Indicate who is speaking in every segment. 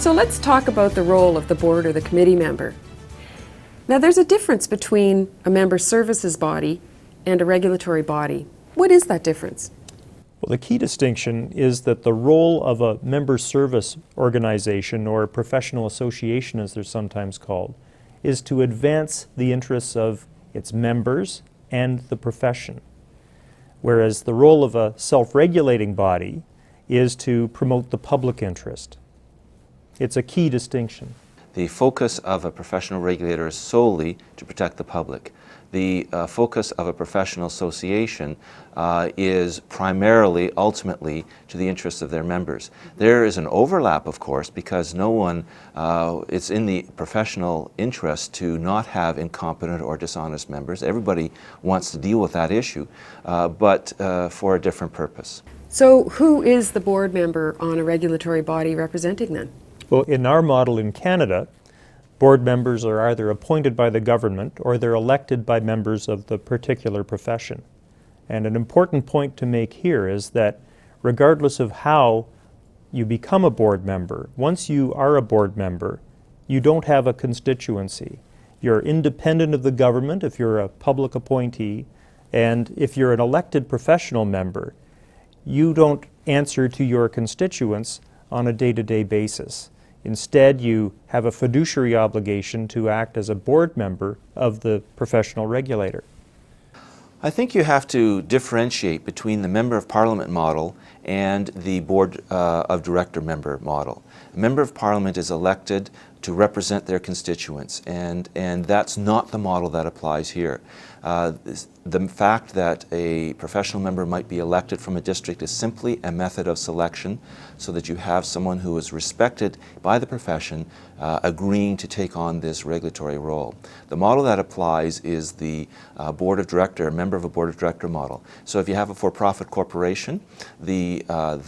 Speaker 1: So let's talk about the role of the board or the committee member. Now there's a difference between a member services body and a regulatory body. What is that difference?
Speaker 2: Well, the key distinction is that the role of a member service organization, or professional association as they're sometimes called, is to advance the interests of its members and the profession. Whereas the role of a self-regulating body is to promote the public interest. It's a key distinction.
Speaker 3: The focus of a professional regulator is solely to protect the public. The focus of a professional association is primarily, ultimately, to the interests of their members. There is an overlap, of course, because no one, it's in the professional interest to not have incompetent or dishonest members. Everybody wants to deal with that issue, but for a different purpose.
Speaker 1: So who is the board member on a regulatory body representing them?
Speaker 2: Well, in our model in Canada, board members are either appointed by the government or they're elected by members of the particular profession. And an important point to make here is that regardless of how you become a board member, once you are a board member, you don't have a constituency. You're independent of the government if you're a public appointee, and if you're an elected professional member, you don't answer to your constituents on a day-to-day basis. Instead, you have a fiduciary obligation to act as a board member of the professional regulator.
Speaker 3: I think you have to differentiate between the Member of Parliament model and the Board of Director member model. A Member of Parliament is elected to represent their constituents, and that's not the model that applies here. The fact that a professional member might be elected from a district is simply a method of selection so that you have someone who is respected by the profession agreeing to take on this regulatory role. The model that applies is the Board of Director, a member of a Board of Director model. So if you have a for-profit corporation, the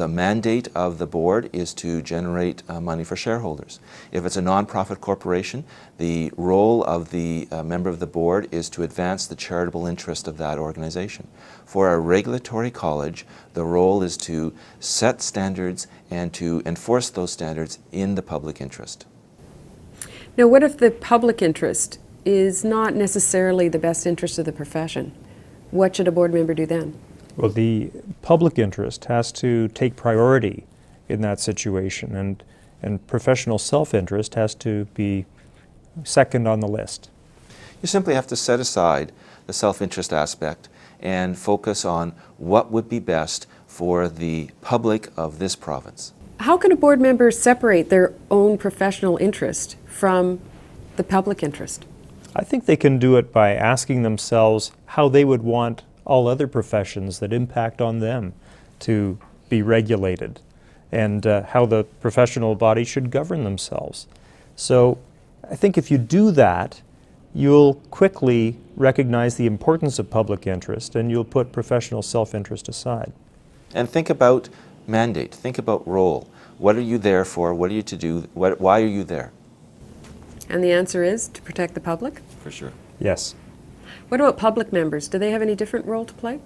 Speaker 3: mandate of the board is to generate money for shareholders. If it's a non-profit corporation, the role of the member of the board is to advance the charitable interest of that organization. For a regulatory college, the role is to set standards and to enforce those standards in the public interest.
Speaker 1: Now, what if the public interest is not necessarily the best interest of the profession? What should a board member do then?
Speaker 2: Well, the public interest has to take priority in that situation, and professional self-interest has to be second on the list.
Speaker 3: You simply have to set aside the self-interest aspect and focus on what would be best for the public of this province.
Speaker 1: How can a board member separate their own professional interest from the public interest?
Speaker 2: I think they can do it by asking themselves how they would want all other professions that impact on them to be regulated, and how the professional body should govern themselves. So I think if you do that, you'll quickly recognize the importance of public interest, and you'll put professional self-interest aside.
Speaker 3: And think about mandate, think about role. What are you there for? What are you to do? Why are you there?
Speaker 1: And the answer is to protect the public?
Speaker 3: For sure.
Speaker 2: Yes.
Speaker 1: What about public members? Do they have any different role to play?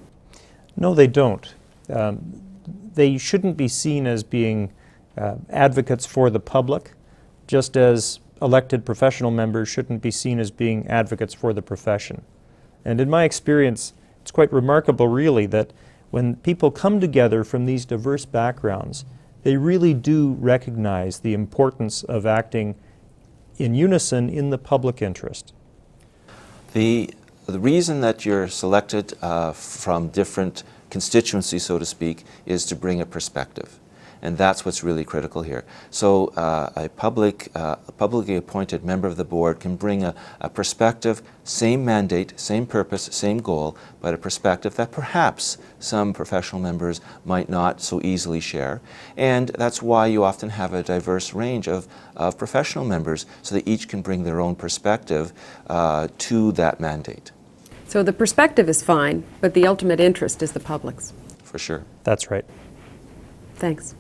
Speaker 2: No, they don't. They shouldn't be seen as being advocates for the public, just as elected professional members shouldn't be seen as being advocates for the profession. And in my experience, it's quite remarkable, really, that when people come together from these diverse backgrounds, they really do recognize the importance of acting in unison in the public interest.
Speaker 3: The reason that you're selected from different constituencies, so to speak, is to bring a perspective. And that's what's really critical here. So a publicly appointed member of the board can bring a perspective, same mandate, same purpose, same goal, but a perspective that perhaps some professional members might not so easily share. And that's why you often have a diverse range of professional members, so that each can bring their own perspective to that mandate.
Speaker 1: So the perspective is fine, but the ultimate interest is the public's.
Speaker 3: For sure.
Speaker 2: That's right.
Speaker 1: Thanks.